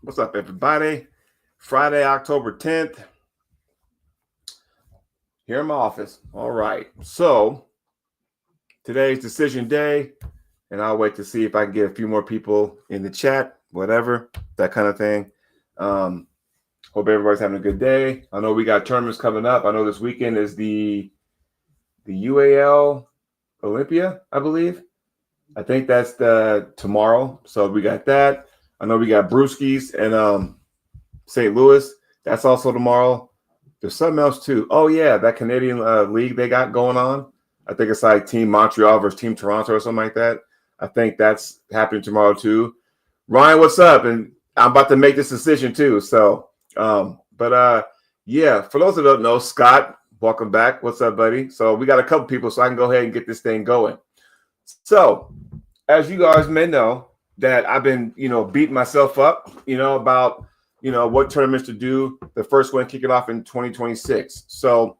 What's up, everybody? Friday, October 10th. Here in my office. All right. So today's decision day, and I'll wait to see if I can get a few more people in the chat, whatever, that kind of thing. Hope everybody's having a good day. I know we got tournaments coming up. I know this weekend is the UAL Olympia, I believe. I think that's the tomorrow. So we got that. I know we got Brewskis and St. Louis. That's also tomorrow. There's something else too. Oh yeah, that Canadian league they got going on. I think it's like Team Montreal versus Team Toronto or something like that. I think that's happening tomorrow too. Ryan, what's up? And I'm about to make this decision too. So, yeah. For those that don't know, Scott, welcome back. What's up, buddy? So we got a couple people, so I can go ahead and get this thing going. So, as you guys may know, that I've been, beating myself up, about what tournaments to do. The first one kicking off in 2026. So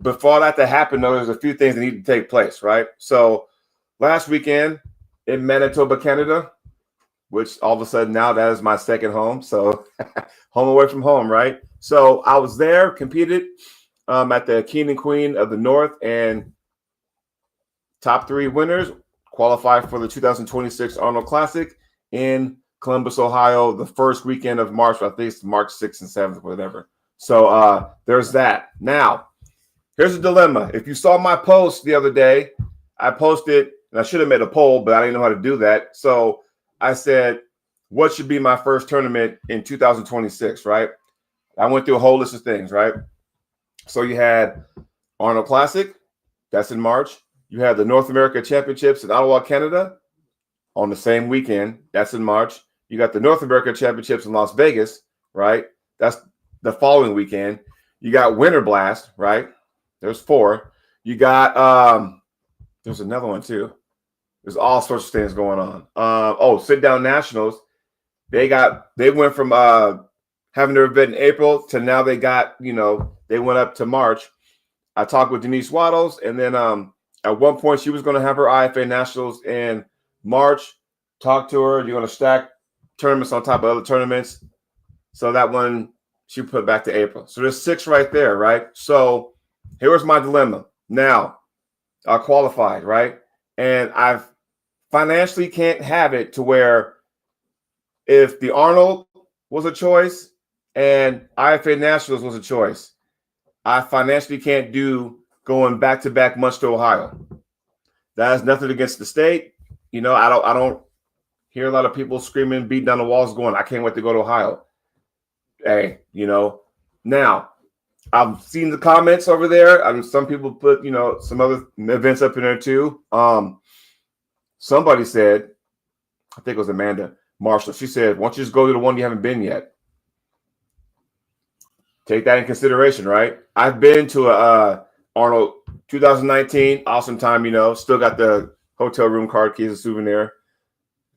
before that to happen, though, there's a few things that need to take place, right? So last weekend in Manitoba, Canada, which all of a sudden now that is my second home. So home away from home, right? So I was there, competed at the King and Queen of the North, and top three winners qualify for the 2026 Arnold Classic in Columbus, Ohio, the first weekend of March. I think it's March 6th and 7th, whatever. So there's that. Now, here's a dilemma. If you saw my post the other day, I posted, and I should have made a poll, but I didn't know how to do that. So I said, what should be my first tournament in 2026, right? I went through a whole list of things, right? So you had Arnold Classic, that's in March. You had the North America Championships in Ottawa, Canada on the same weekend. That's in March. You got the North America Championships in Las Vegas, right? That's the following weekend. You got Winter Blast, right? There's 4. You got there's another one too. There's all sorts of things going on. Sit down nationals. They went from having their event in April to now they got, they went up to March. I talked with Denise Waddles, and then at one point she was going to have her IFA nationals in March. Talk to her. You're going to stack tournaments on top of other tournaments. So that one she put back to April. So there's 6 right there, right? So here was my dilemma. Now, I qualified, right? And I financially can't have it to where if the Arnold was a choice and IFA Nationals was a choice, I financially can't do going back-to-back Munster, Ohio. That has nothing against the state. I don't hear a lot of people screaming, beating down the walls, going, I can't wait to go to Ohio. Hey, now I've seen the comments over there. I mean, some people put, some other events up in there too. Somebody said, I think it was Amanda Marshall. She said, why don't you just go to the one you haven't been yet? Take that in consideration, right? I've been to Arnold 2019, awesome time, still got the hotel room card, keys, a souvenir.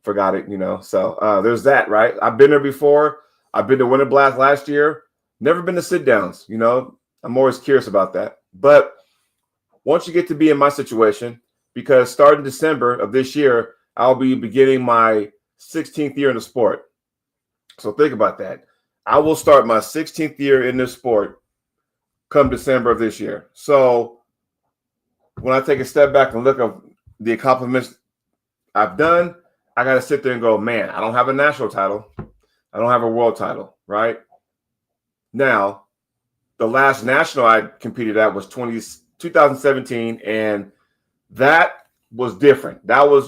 Forgot it, So there's that, right? I've been there before. I've been to Winter Blast last year. Never been to sit downs, I'm always curious about that. But once you get to be in my situation, because starting December of this year, I'll be beginning my 16th year in the sport. So think about that. I will start my 16th year in this sport come December of this year. So when I take a step back and look at the accomplishments I've done, I got to sit there and go, man, I don't have a national title. I don't have a world title, right? Now, the last national I competed at was 2017, and that was different. That was,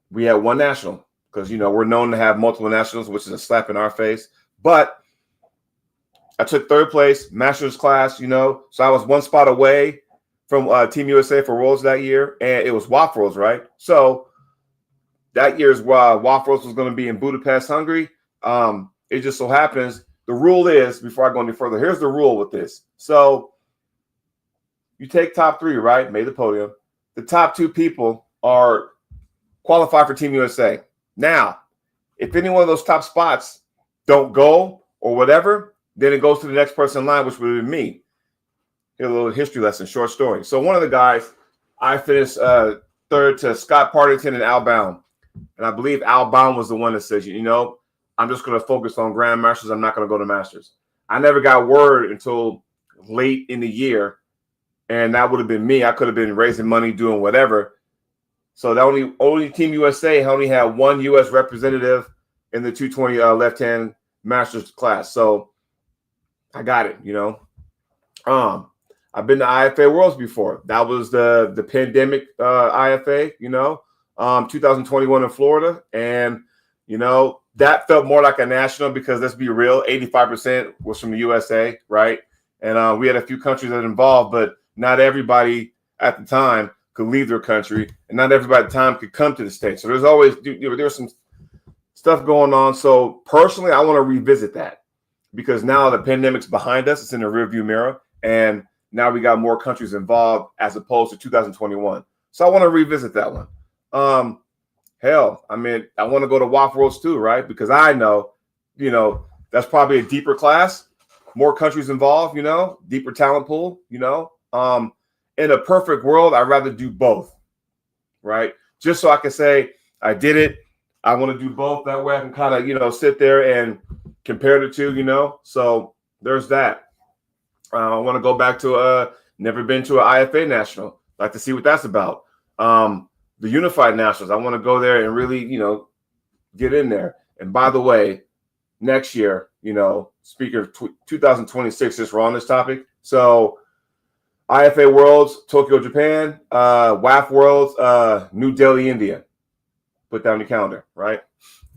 we had one national because, we're known to have multiple nationals, which is a slap in our face. But I took 3rd place, master's class, so I was one spot away from Team USA for Worlds that year, and it was WAF Worlds, right? So that year's WAF Worlds was going to be in Budapest, Hungary. It just so happens the rule is, before I go any further, here's the rule with this. So you take top 3, right? Made the podium. The top 2 people are qualified for Team USA. Now, if any one of those top spots don't go or whatever, then it goes to the next person in line, which would be me. Here's a little history lesson, short story. So one of the guys, I finished 3rd to Scott Partington and Al Bound. And I believe Al Bound was the one that says, I'm just going to focus on Grandmasters. I'm not going to go to Masters. I never got word until late in the year, and that would have been me. I could have been raising money, doing whatever. So the only Team USA only had one U.S. representative in the 220 left-hand Masters class. So I got it, I've been to IFA Worlds before. That was the pandemic IFA, 2021 in Florida. And, that felt more like a national because let's be real, 85% was from the USA, right? And we had a few countries that were involved, but not everybody at the time could leave their country, and not everybody at the time could come to the States. So there's always there's some stuff going on. So personally, I want to revisit that because now the pandemic's behind us. It's in the rearview mirror, and now we got more countries involved as opposed to 2021. So I want to revisit that one. Hell, I want to go to WAF Worlds too, right? Because I know, that's probably a deeper class, more countries involved, deeper talent pool, in a perfect world, I'd rather do both, right? Just so I can say I did it. I want to do both. That way I can kind of, sit there and compare the two, So there's that. I want to go back to never been to an IFA national. Like to see what that's about. The Unified Nationals. I want to go there and really, get in there. And by the way, next year, speaking of 2026, since we're on this topic. So IFA Worlds, Tokyo, Japan, WAF Worlds, New Delhi, India. Put down your calendar, right?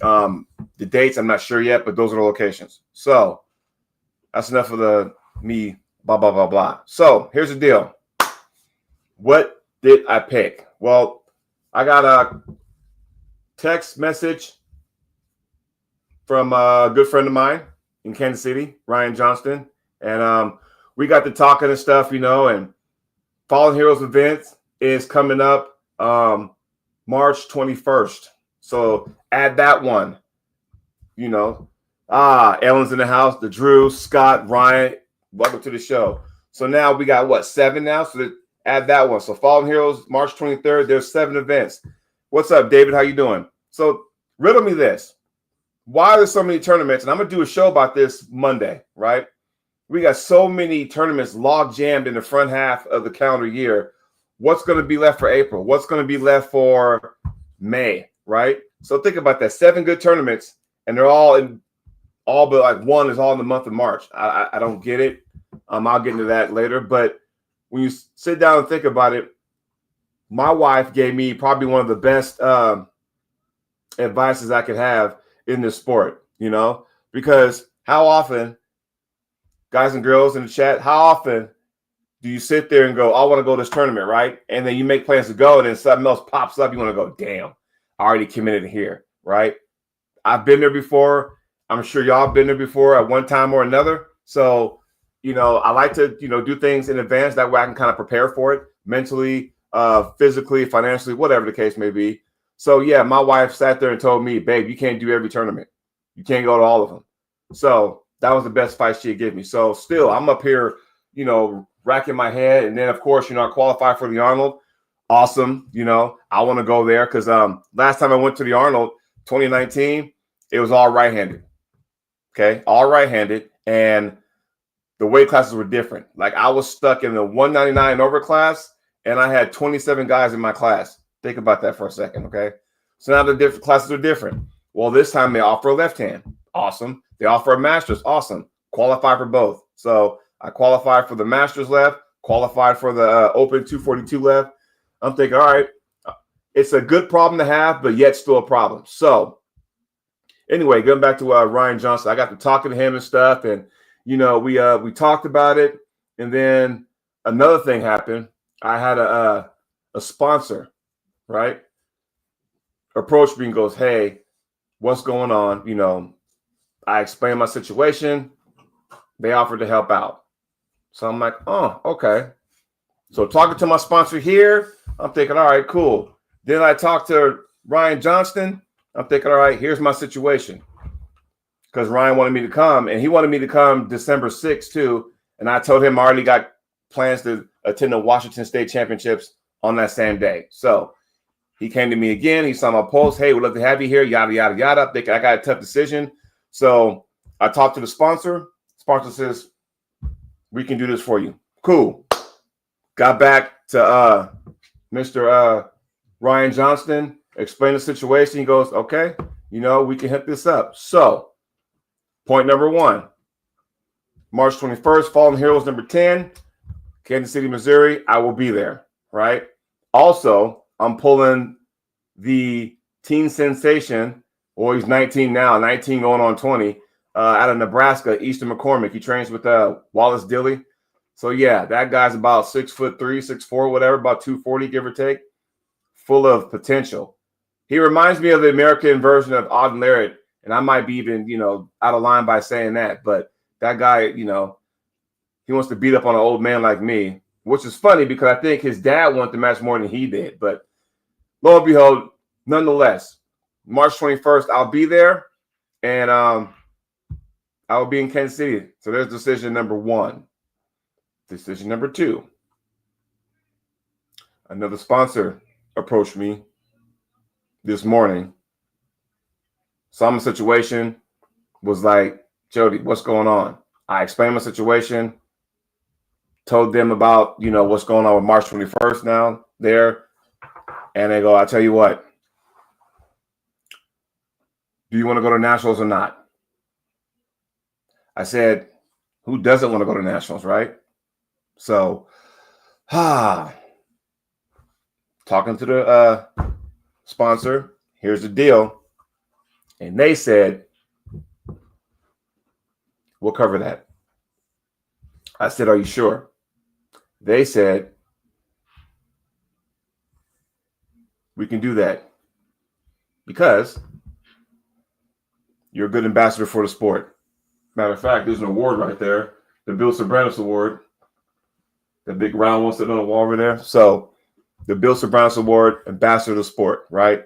The dates, I'm not sure yet, but those are the locations. So that's enough of me, blah, blah, blah, blah. So here's the deal. What did I pick? Well, I got a text message from a good friend of mine in Kansas City, Ryan Johnston. And we got to talking and stuff, and Fallen Heroes event is coming up March 21st. So add that one, Ellen's in the house, the Drew, Scott, Ryan, welcome to the show. So now we got 7 now? So add that one. So Fallen Heroes, March 23rd, there's 7 events. What's up, David? How you doing? So riddle me this. Why are there so many tournaments? And I'm going to do a show about this Monday, right? We got so many tournaments log jammed in the front half of the calendar year. What's going to be left for April? What's going to be left for May, right? So think about that. 7 good tournaments, and they're all but like one is all in the month of March. I don't get it. I'll get into that later. But when you sit down and think about it, my wife gave me probably one of the best advices I could have in this sport, because how often, guys and girls in the chat, how often do you sit there and go, I want to go to this tournament, right? And then you make plans to go, and then something else pops up. You want to go, damn, I already committed here, right? I've been there before. I'm sure y'all been there before at one time or another. So, I like to, do things in advance. That way I can kind of prepare for it mentally, physically, financially, whatever the case may be. So, yeah, my wife sat there and told me, babe, you can't do every tournament. You can't go to all of them. So that was the best fight she'd give me. So still, I'm up here, racking my head. And then, of course, I qualified for the Arnold. Awesome. I want to go there because last time I went to the Arnold, 2019, it was all right-handed. Okay, all right-handed. And the weight classes were different. Like I was stuck in the 199 and over class, and I had 27 guys in my class. Think about that for a second, okay? So now the different classes are different. Well, this time they offer a left hand. Awesome. They offer a master's. Awesome. Qualify for both. So I qualified for the master's left, qualified for the open 242 left. I'm thinking, all right, it's a good problem to have, but yet still a problem. So anyway, going back to Ryan Johnson, I got to talking to him and stuff, and we talked about it, and then another thing happened. I had a sponsor, right, approached me and goes, hey, what's going on? I explained my situation. They offered to help out. So I'm like, oh, okay. So talking to my sponsor here, I'm thinking, all right, cool. Then I talked to Ryan Johnston. I'm thinking, all right, here's my situation. Because Ryan wanted me to come, and he wanted me to come December 6th too. And I told him I already got plans to attend the Washington State Championships on that same day. So he came to me again. He saw my post. Hey, we'd love to have you here. Yada, yada, yada. I'm thinking I got a tough decision. So I talked to the sponsor. Sponsor says, we can do this for you. Cool. Got back to Mr. Ryan Johnston, explained the situation. He goes, okay, we can hit this up. So point number 1, March 21st, Fallen Heroes number 10, Kansas City, Missouri. I will be there, right? Also, I'm pulling the teen sensation. Well, he's 19 now, 19 going on 20, out of Nebraska, Easton McCormick. He trains with Wallace Dilly. So, yeah, that guy's about 6'3", 6'4", whatever, about 240, give or take, full of potential. He reminds me of the American version of Auden Larrett, and I might be even, out of line by saying that. But that guy, he wants to beat up on an old man like me, which is funny because I think his dad wanted the match more than he did. But lo and behold, nonetheless, March 21st, I'll be there, and I will be in Kansas City. So there's decision number 1. Decision number 2. Another sponsor approached me this morning. Saw my situation, was like, Jody, what's going on? I explained my situation, told them about, what's going on with March 21st now there. And they go, I'll tell you what. Do you want to go to nationals or not? I said, who doesn't want to go to nationals, right? So, talking to the sponsor, here's the deal. And they said, we'll cover that. I said, are you sure? They said, we can do that because you're a good ambassador for the sport. Matter of fact, there's an award right there, the Bill Sobranos Award. The big round one sitting on the wall over there. So the Bill Sobranos Award, ambassador of the sport, right?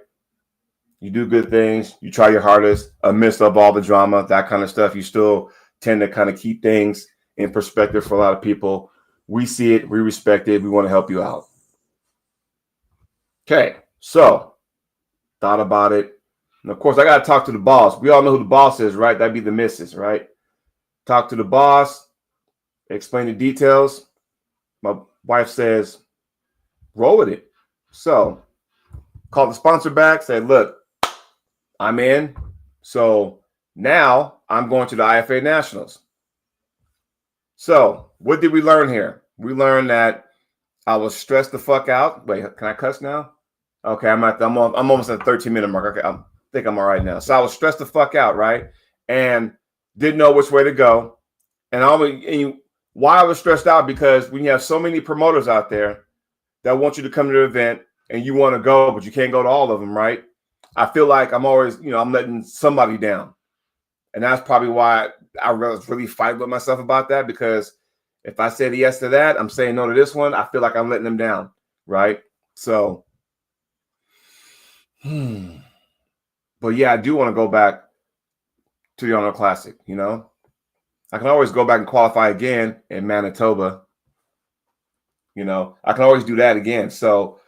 You do good things. You try your hardest amidst of all the drama, that kind of stuff. You still tend to kind of keep things in perspective for a lot of people. We see it. We respect it. We want to help you out. Okay. So thought about it. And of course, I got to talk to the boss. We all know who the boss is, right? That'd be the missus, right? Talk to the boss, explain the details. My wife says, roll with it. So called the sponsor back, said, look, I'm in. So now I'm going to the IFA Nationals. So what did we learn here? We learned that I was stressed the fuck out. Wait, can I cuss now? Okay, I'm almost at the 13-minute mark. Okay, I think I'm all right now. So I was stressed the fuck out, right? And didn't know which way to go. Why I was stressed out, because when you have so many promoters out there that want you to come to the event and you want to go, but you can't go to all of them, right? I feel like I'm always, I'm letting somebody down. And that's probably why I was really fighting with myself about that, because if I said yes to that, I'm saying no to this one, I feel like I'm letting them down, right? So, but yeah, I do want to go back to the Arnold Classic, I can always go back and qualify again in Manitoba. I can always do that again. So,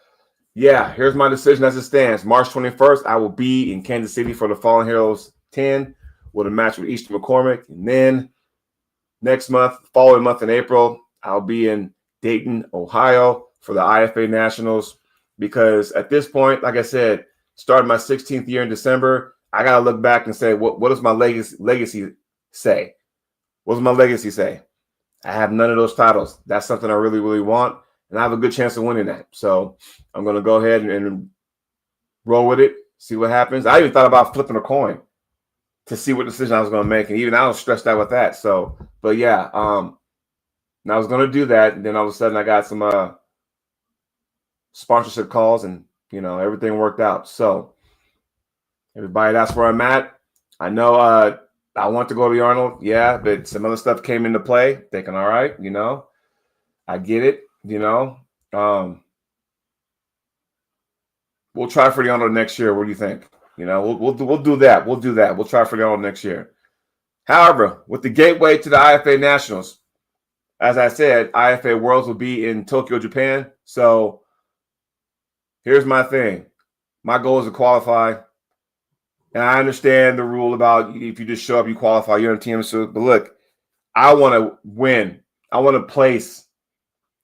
yeah, here's my decision as it stands. March 21st, I will be in Kansas City for the Fallen Heroes 10 with a match with Easton McCormick. And then next month, following month in April, I'll be in Dayton, Ohio for the IFA Nationals. Because at this point, like I said, starting my 16th year in December, I got to look back and say, what does my legacy say? What does my legacy say? I have none of those titles. That's something I really, really want. And I have a good chance of winning that. So I'm going to go ahead and roll with it, see what happens. I even thought about flipping a coin to see what decision I was going to make. And even I was stressed out with that. So, but yeah, I was going to do that. And then all of a sudden I got some sponsorship calls and, everything worked out. So everybody, that's where I'm at. I know, I want to go to the Arnold, yeah, but some other stuff came into play. Thinking, all right, I get it, We'll try for the Arnold next year. What do you think? We'll do that. We'll do that. We'll try for the Arnold next year. However, with the gateway to the IFA Nationals, as I said, IFA Worlds will be in Tokyo, Japan. So here's my thing. My goal is to qualify. And I understand the rule about if you just show up, you qualify, you're on a team. So, but look, I want to win. I want to place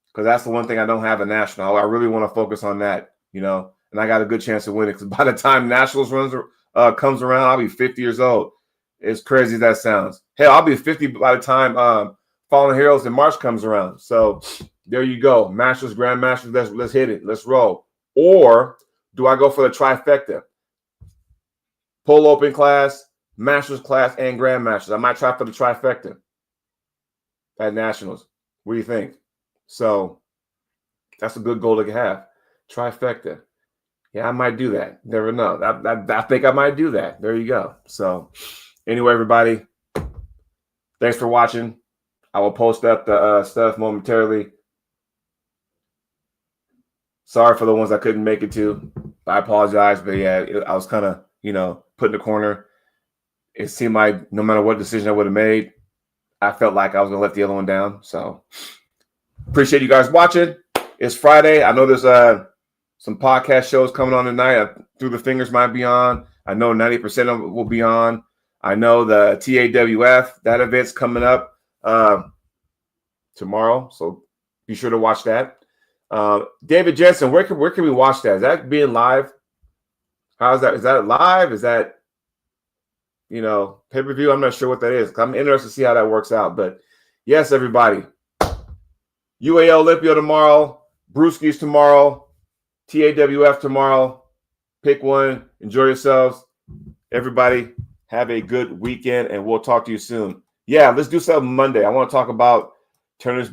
because that's the one thing I don't have a national. I really want to focus on that, you know, and I got a good chance of winning because by the time nationals comes around, I'll be 50 years old. As crazy as that sounds. Hell, I'll be 50 by the time Fallen Heroes in March comes around. So there you go. Masters, Grandmasters, let's hit it. Let's roll. Or do I go for the trifecta? Pole Open class, Masters class, and Grandmasters. I might try for the trifecta at Nationals. What do you think? So that's a good goal to have. Trifecta. Yeah, I might do that. Never know. I think I might do that. There you go. So anyway, everybody, thanks for watching. I will post up the stuff momentarily. Sorry for the ones I couldn't make it to. I apologize, but yeah, I was kind of, you know, put in the corner. It seemed like no matter what decision I would have made, I felt like I was going to let the other one down. So appreciate you guys watching. It's Friday. I know there's some podcast shows coming on tonight. Through the Fingers might be on. I know 90% of it will be on. I know the TAWF, that event's coming up tomorrow. So be sure to watch that. David Jensen, where can we watch that? Is that being live? How's that? Is that live? Is that, you know, pay-per-view? I'm not sure what that is. I'm interested to see how that works out. But yes, everybody. UAL Olympia tomorrow. Brewskis tomorrow. TAWF tomorrow. Pick one. Enjoy yourselves. Everybody, have a good weekend, and we'll talk to you soon. Yeah, let's do something Monday. I want to talk about Turner's